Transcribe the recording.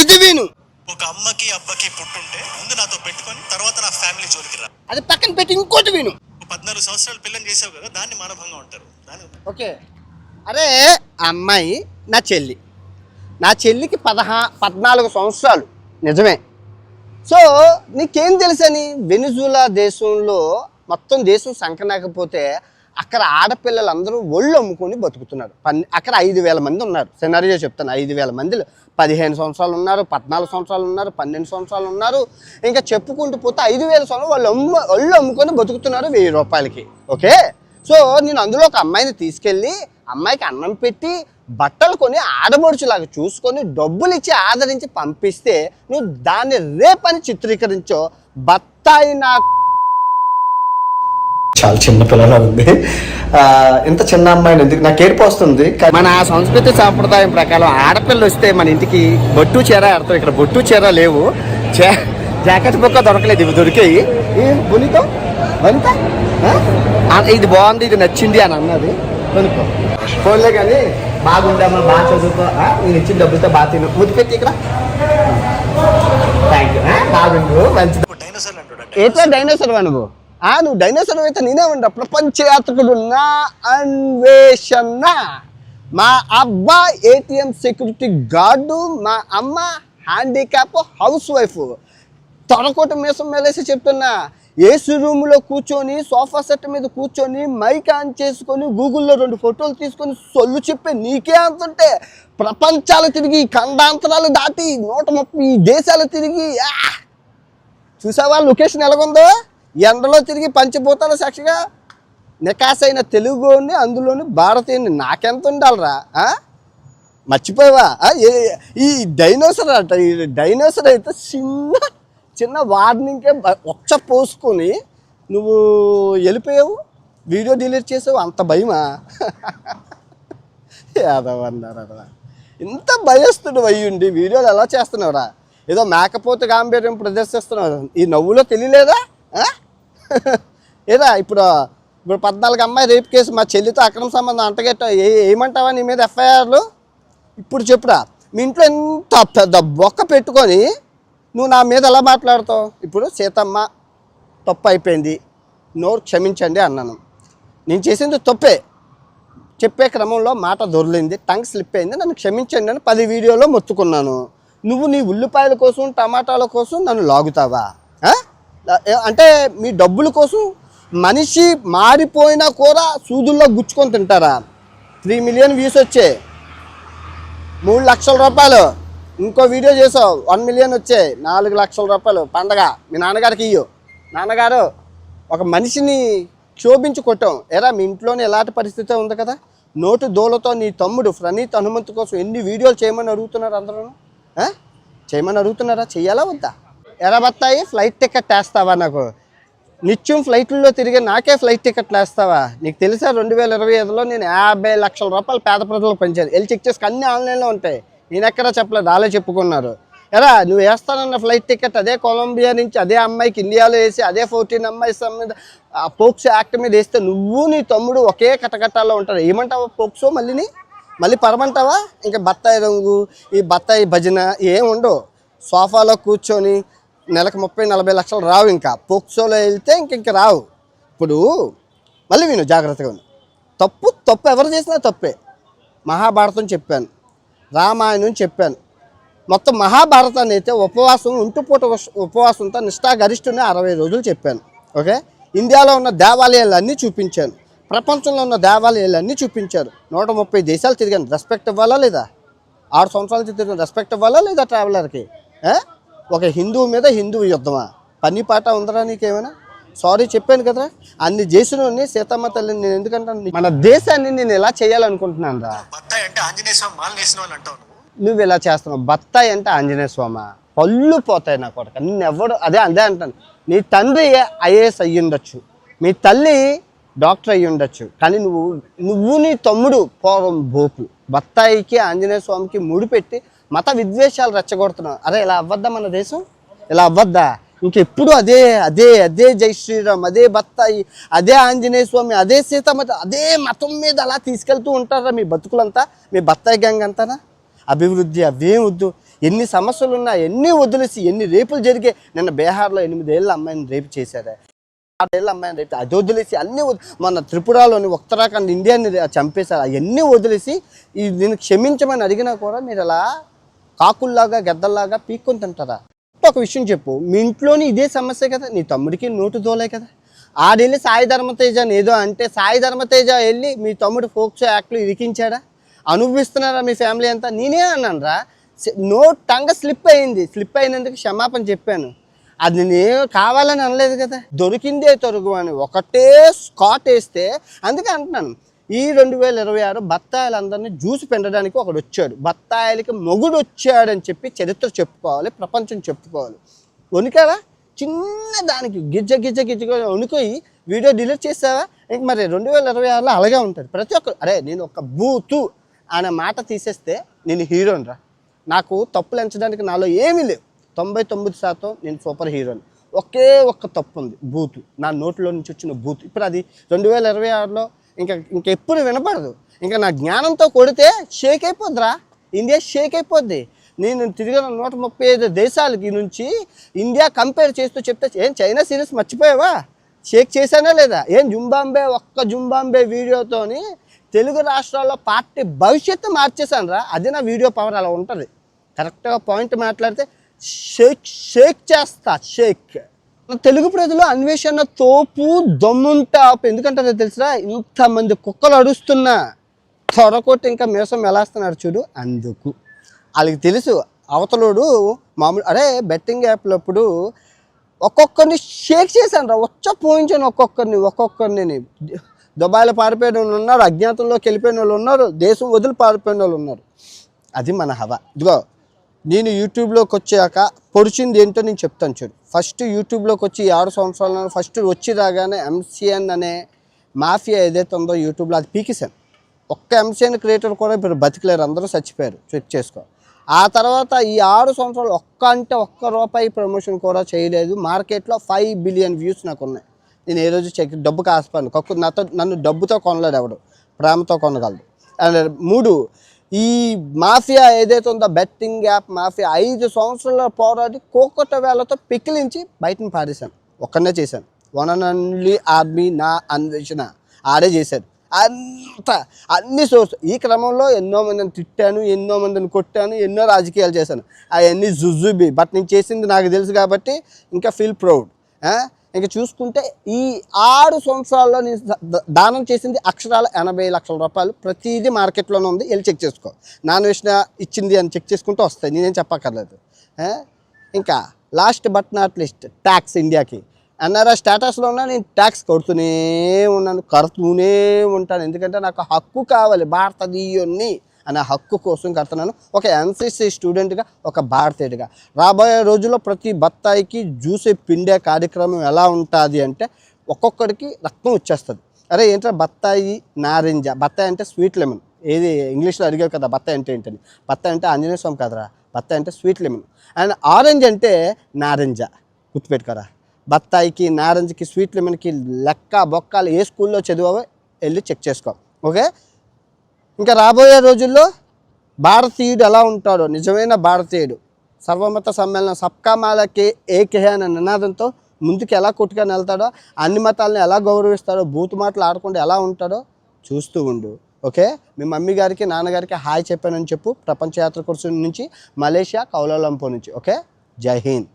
అది విను. ఒక అమ్మకి అబ్బకి పుట్టుంటే ముందు నాతో పెట్టుకొని తర్వాత నా ఫ్యామిలీ జోలికి రా. అది పక్కన పెట్టి ఇంకోటి విను. 14 సంవత్సరాలు పిల్లని చేసావు కదా, దాన్ని మానభంగం అంటారు. ఓకే, అరే అమ్మాయి నా చెల్లి, నా చెల్లికి 14 సంవత్సరాలు నిజమే. సో నీకేం తెలుసని వెనిజులా దేశంలో మొత్తం దేశం సంకనాకపోతే అక్కడ ఆడపిల్లలందరూ ఒళ్ళు అమ్ముకొని బతుకుతున్నారు. అక్కడ 5,000 మంది ఉన్నారు. సినారియో చెప్తాను. 5,000 మందిలో 15 సంవత్సరాలు ఉన్నారు, 14 సంవత్సరాలు ఉన్నారు, 12 సంవత్సరాలు ఉన్నారు. ఇంకా చెప్పుకుంటూ పోతే 5,000 సంవత్సరాలు వాళ్ళు ఒళ్ళు అమ్ముకొని బతుకుతున్నారు 1000 రూపాయలకి. ఓకే, సో నేను అందులో ఒక అమ్మాయిని తీసుకెళ్ళి అమ్మాయికి అన్నం పెట్టి బట్టలు కొని ఆడబడుచులాగా చూసుకొని డబ్బులు ఇచ్చి ఆదరించి పంపిస్తే నువ్వు దాన్ని రేపని చిత్రీకరించో. బత్తాయి నా చాలా చిన్న పిల్లలా ఉంది. ఇంత చిన్న అమ్మాయిని ఎందుకు నాకు ఏడుపు వస్తుంది. మన సంస్కృతి సాంప్రదాయం ప్రకారం ఆడపిల్లలు వస్తే మన ఇంటికి బొట్టు చీర ఆడతాం. ఇక్కడ బొట్టు చీర లేవు, జాకెట్ బొక్క దొరకలేదు. ఇవి దొరికాయి. బునితో అంతా ఇది బాగుంది, ఇది నచ్చింది అని అన్నది కొనుక్కో. ఫోన్లే కానీ బాగుండమ్మా, బాగా చదువుకో, నేను ఇచ్చిన డబ్బులతో బాగా తిను, ముద్దు పెట్టి ఇక్కడ. థ్యాంక్ యూ, బాగుండు, మంచిది. ఏదో డైనోసార్ నువ్వు నువ్వు డైనోసార్ అయితే నేనేమంటా ప్రపంచయాత్రికుడు నా అన్వేషణ. మా అబ్బా ATM సెక్యూరిటీ గార్డు, మా అమ్మ హ్యాండిక్యాప్ హౌస్ వైఫ్. తొడకోట మీసం మేలేసి చెప్తున్నా, ఏసీ రూమ్లో కూర్చొని సోఫా సెట్ మీద కూర్చొని మైక్ ఆన్ చేసుకొని గూగుల్లో 2 ఫోటోలు తీసుకొని సొల్లు చెప్పే నీకే అంతుంటే ప్రపంచాలు తిరిగి ఖండాంతరాలు దాటి 130 దేశాలు తిరిగి చూసావా లొకేషన్ ఎలాగుందో? ఎండలో తిరిగి పంచభూతాల సాక్షిగా నికాసైన తెలుగుని అందులోని భారతీయుని నాకెంత ఉండాలరా? మర్చిపోయావా? ఈ డైనోసర్ అట, ఈ డైనోసర్ అయితే చిన్న వార్నింగ్కే ఒక్క పోసుకొని నువ్వు వెళ్ళిపోయావు, వీడియో డిలీట్ చేసావు. అంత భయమా? ఏదవన్నారా, ఇంత భయస్తుడు అయ్యుండి వీడియోలు ఎలా చేస్తున్నావురా? ఏదో మేకపోతే గాంభీర్యం ప్రదర్శిస్తున్నావు. ఈ నవ్వులో తెలియలేదా? ఏదా ఇప్పుడు 14 అమ్మాయి రేపు కేసు మా చెల్లితో అక్రమ సంబంధం అంటగట్టా ఏమంటావా నీ మీద FIRలు? ఇప్పుడు చెప్పురా, మీ ఇంట్లో ఎంత పెద్ద బొక్క పెట్టుకొని నువ్వు నా మీద ఎలా మాట్లాడుతావు? ఇప్పుడు సీతమ్మ తప్పు అయిపోయింది, నోరు క్షమించండి అన్నాను. నేను చేసింది తప్పే, చెప్పే క్రమంలో మాట దొరికింది, టంగ్ స్లిప్ అయింది, నన్ను క్షమించండి అని 10 వీడియోలో మొత్తుకున్నాను. నువ్వు నీ ఉల్లిపాయల కోసం టమాటాల కోసం నన్ను లాగుతావా? అంటే మీ డబ్బుల కోసం మనిషి మారిపోయినా కూడా సూదుల్లో గుచ్చుకొని తింటారా? 3 మిలియన్ వ్యూస్ వచ్చాయి, 3 లక్షల రూపాయలు. ఇంకో వీడియో చేసావు 1 మిలియన్ వచ్చాయి, 4 లక్షల రూపాయలు. పండగ మీ నాన్నగారికి ఇయ్యు. నాన్నగారు ఒక మనిషిని క్షోభించి కొట్టాం. ఎరా మీ ఇంట్లోనే ఎలాంటి పరిస్థితి ఉంది కదా, నోటు దోలతో నీ తమ్ముడు ప్రణీత్ హనుమంతు కోసం ఎన్ని వీడియోలు చేయమని అడుగుతున్నారు అందరూ? చేయమని అడుగుతున్నారా? చెయ్యాలా వద్దా? ఎరా బత్తాయి ఫ్లైట్ టికెట్ వేస్తావా? నాకు నిత్యం ఫ్లైట్లలో తిరిగి నాకే ఫ్లైట్ టికెట్లు వేస్తావా? నీకు తెలుసా 2025లో నేను 50 లక్షల రూపాయలు పేద ప్రజలకు పంచాను. వెళ్ళి చెక్ చేసుకు అన్నీ ఆన్లైన్లో ఉంటాయి. నేను ఎక్కడా చెప్పలేదు, వాళ్ళే చెప్పుకున్నారు. ఎరా నువ్వు వేస్తానన్న ఫ్లైట్ టికెట్ అదే కొలంబియా నుంచి అదే అమ్మాయికి ఇండియాలో వేసి అదే 14 అమ్మాయి మీద పోక్సో యాక్ట్ మీద వేస్తే నువ్వు నీ తమ్ముడు ఒకే కటకట్టాల్లో ఉంటారు. ఏమంటావా పోక్సో మళ్ళీ పరమంటావా? ఇంకా బత్తాయి రంగు, ఈ బత్తాయి భజన ఏం ఉండవు. సోఫాలో కూర్చొని నెలకు 30-40 లక్షలు రావు. ఇంకా పోక్సోలో వెళ్తే ఇంక రావు. ఇప్పుడు మళ్ళీ విను, జాగ్రత్తగా విను. తప్పు ఎవరు చేసినా తప్పే. మహాభారతం చెప్పాను, రామాయణం చెప్పాను. మొత్తం మహాభారతాన్ని అయితే ఉపవాసం ఉంటుపూట ఉపవాసంతో నిష్ఠాగరిష్ఠుని 60 రోజులు చెప్పాను. ఓకే, ఇండియాలో ఉన్న దేవాలయాలన్నీ చూపించాను, ప్రపంచంలో ఉన్న దేవాలయాలన్నీ చూపించారు. 130 దేశాలు తిరిగాను. రెస్పెక్ట్ ఇవ్వాలా లేదా? 6 సంవత్సరాలు తిరిగిన రెస్పెక్ట్ ఇవ్వాలా లేదా ట్రావెలర్కి? ఒక హిందువు మీద హిందువు యుద్ధమా? పని పాట ఉందరా నీకేమైనా? సారీ చెప్పాను కదా, అన్ని చేసినోని సీతమ్మ తల్లిని నేను ఎందుకంటాను? మన దేశాన్ని నేను ఎలా చేయాలనుకుంటున్నాను రా. నువ్వు ఇలా చేస్తున్నావు. బత్తాయి అంటే ఆంజనేయ స్వామి, పళ్ళు పోతాయి నా కొడుకు. నిన్నెవడు అదే అంటాను. నీ తండ్రి IAS అయ్యి ఉండొచ్చు, మీ తల్లి డాక్టర్ అయ్యి ఉండొచ్చు, కానీ నువ్వు నీ తమ్ముడు పూర్వం బోపులు. బత్తాయికి ఆంజనేయ స్వామికి ముడిపెట్టి మత విద్వేషాలు రెచ్చగొడుతున్నావు. అరే ఇలా అవ్వద్దా మన దేశం? ఇలా అవ్వద్దా? ఇంకెప్పుడు అదే అదే అదే జై శ్రీరామ్, అదే బత్తాయి, అదే ఆంజనేయ స్వామి, అదే సీతమ్మ, అదే మతం మీద అలా తీసుకెళ్తూ ఉంటారా మీ బతుకులంతా? మీ బత్తాయి గ్యాంగ్ అంతానా? అభివృద్ధి అవేం వద్దు. ఎన్ని సమస్యలు ఉన్నా ఎన్ని వదిలేసి ఎన్ని రేపులు జరిగాయి. నిన్న బీహార్లో 8 ఏళ్ళ అమ్మాయిని రేపు చేశారా, 6 ఏళ్ళ అమ్మాయిని రేపు అది వదిలేసి అన్నీ మన త్రిపురలోని ఉత్తరాఖండ్ ఇండియాని చంపేశారు. అవన్నీ వదిలేసి దీన్ని క్షమించమని అడిగినా కూడా మీరు అలా కాకుల్లాగా గద్దల్లాగా పీక్కొని తింటారా? ఒక విషయం చెప్పు, మీ ఇంట్లోని ఇదే సమస్య కదా, నీ తమ్ముడికి నోటు దోలే కదా. ఆడెళ్ళి సాయి ధర్మతేజ ఏదో అంటే సాయి ధర్మతేజ వెళ్ళి మీ తమ్ముడు ఫోక్సో యాక్ట్లు ఇరికించాడా? అనుభవిస్తున్నారా మీ ఫ్యామిలీ అంతా? నేనే అన్నాను రా, టంగ స్లిప్ అయినందుకు క్షమాపణ చెప్పాను. అది నేను కావాలని అనలేదు కదా. దొరికిందే తొరుగు అని ఒకటే స్కాట్ వేస్తే అందుకే అంటున్నాను. ఈ 2026 బత్తాయిలందరినీ జ్యూస్ పెంచడానికి ఒకడు వచ్చాడు, బత్తాయిలకి మొగుడు వచ్చాడని చెప్పి చరిత్ర చెప్పుకోవాలి, ప్రపంచం చెప్పుకోవాలి. వణికావా? చిన్న దానికి గిజ్జగా వణుకోయి వీడియో డిలీట్ చేసావా? ఇంక మరి 2026లో అలాగే ఉంటుంది ప్రతి ఒక్కరు. అరే నేను ఒక బూతు అనే మాట తీసేస్తే నేను హీరోని రా, నాకు తప్పులు ఎంచడానికి నాలో ఏమీ లేవు. 99% నేను సూపర్ హీరోని. ఒకే ఒక్క తప్పు ఉంది, బూతు. నా నోట్లో నుంచి వచ్చిన బూతు. ఇప్పుడు అది 2026లో ఇంకెప్పుడు వినపడదు. ఇంకా నా జ్ఞానంతో కొడితే షేక్ అయిపోద్దిరా, ఇండియా షేక్ అయిపోద్ది. నేను తిరిగిన 135 దేశాలకి నుంచి ఇండియా కంపేర్ చేస్తూ చెప్తే ఏం చైనా సిరీస్ మర్చిపోయావా? షేక్ చేశానా లేదా? ఏం జుంబాంబే వీడియోతోని తెలుగు రాష్ట్రాల్లో పార్టీ భవిష్యత్తు మార్చేశాను రా. అది నా వీడియో పవర్ అలా ఉంటుంది. కరెక్ట్గా పాయింట్ మాట్లాడితే షేక్ చేస్తా, షేక్. తెలుగు ప్రజలు అన్వేషణ తోపు దమ్ముంటాపు ఎందుకంటారో తెలుసురా? ఇంతమంది కుక్కలు అడుస్తున్నా త్వరకొట్టి ఇంకా మీసం ఎలాస్తున్నారు చూడు, అందుకు. వాళ్ళకి తెలుసు అవతలోడు మామూలు. అరే బెట్టింగ్ యాప్లప్పుడు ఒక్కొక్కరిని షేక్ చేశాను రా, పోయించాను ఒక్కొక్కరిని. దుబాయ్లో పారిపోయిన వాళ్ళు ఉన్నారు, అజ్ఞాతంలోకి వెళ్ళిపోయిన వాళ్ళు ఉన్నారు, దేశం వదిలి పారిపోయిన వాళ్ళు ఉన్నారు. అది మన హవా. ఇదిగో నేను యూట్యూబ్లోకి వచ్చాక పొడిచింది ఏంటో నేను చెప్తాను చూడు. ఫస్ట్ యూట్యూబ్లోకి వచ్చి 6 సంవత్సరాలు ఫస్ట్ వచ్చి రాగానే MCN అనే మాఫియా ఏదైతే ఉందో యూట్యూబ్లో అది పీకేశాను. ఒక్క MCN క్రియేటర్ కూడా ఇప్పుడు బతికలేరు, అందరూ చచ్చిపోయారు, చెక్ చేసుకో. ఆ తర్వాత ఈ 6 సంవత్సరాలు ఒక్క రూపాయి ప్రమోషన్ కూడా చేయలేదు. మార్కెట్లో 5 బిలియన్ వ్యూస్ నాకు ఉన్నాయి. నేను ఏ రోజు డబ్బుకి ఆశపడను. నన్ను డబ్బుతో కొనలేడు ఎవడు, ప్రేమతో కొనగలడు. అండ్ 3, ఈ మాఫియా ఏదైతే ఉందో బెట్టింగ్ యాప్ మాఫియా 5 సంవత్సరాల పోరాడి కోకొట్ట వేళతో పికిలించి బయటని పారేశాను. ఒక్కనే చేశాను. వన్ అండ్ ఓన్లీ ఆర్మీ నా అన్వేషణ ఆడే చేశాడు. అన్ని సోర్స్. ఈ క్రమంలో ఎన్నో మందిని తిట్టాను, ఎన్నో మందిని కొట్టాను, ఎన్నో రాజకీయాలు చేశాను. అవన్నీ జుజుబి. బట్ నేను చేసింది నాకు తెలుసు కాబట్టి ఇంకా ఫీల్ ప్రౌడ్. ఇంకా చూసుకుంటే ఈ 6 సంవత్సరాల్లో నేను దానం చేసింది అక్షరాల 80 లక్షల రూపాయలు. ప్రతిదీ మార్కెట్లోనే ఉంది, వెళ్ళి చెక్ చేసుకో. నాన్ వెజ్ ఇచ్చింది అని చెక్ చేసుకుంటూ వస్తాయి, నేనేం చెప్పక్కర్లేదు. ఇంకా last but not list, tax. ఇండియాకి NRI స్టేటస్లో ఉన్నా నేను ట్యాక్స్ కడుతూనే ఉంటాను. ఎందుకంటే నాకు హక్కు కావాలి, భారతీయుని అనే హక్కు కోసం కడుతున్నాను. ఒక NCC స్టూడెంట్గా, ఒక భారతీయుడిగా. రాబోయే రోజుల్లో ప్రతి బత్తాయికి జ్యూస్ పిండే కార్యక్రమం ఎలా ఉంటుంది అంటే ఒక్కొక్కడికి రక్తం వచ్చేస్తుంది. అరే ఏంటంటే బత్తాయి నారింజ, బత్తాయి అంటే స్వీట్ లెమన్. ఏది ఇంగ్లీష్లో అడిగావు కదా బత్తాయి అంటే ఏంటని. బత్తాయి అంటే ఆంజనేయ స్వామి కదరా, బత్తాయి అంటే స్వీట్ లెమన్. అండ్ ఆరెంజ్ అంటే నారింజ, గుర్తుపెట్టుకోరా. బత్తాయికి నారింజకి స్వీట్ లెమన్కి లెక్క బొక్కలు ఏ స్కూల్లో చదివావో వెళ్ళి చెక్ చేసుకో. ఓకే. ఇంకా రాబోయే రోజుల్లో భారతీయుడు ఎలా ఉంటాడో, నిజమైన భారతీయుడు సర్వమత సమ్మేళనం సబ్కా మాలకే ఏకే అనే నినాదంతో ముందుకు ఎలా కొట్టుకొని వెళ్తాడో, అన్ని మతాలను ఎలా గౌరవిస్తాడో, బూతు మాటలు ఆడకుండా ఎలా ఉంటాడో చూస్తూ ఉండు. ఓకే. మీ మమ్మీ గారికి నాన్నగారికి హాయ్ చెప్పానని చెప్పు. ప్రపంచ యాత్ర కోసం నుంచి మలేషియా కౌలాలంపూర్ నుంచి. ఓకే. జై హింద్.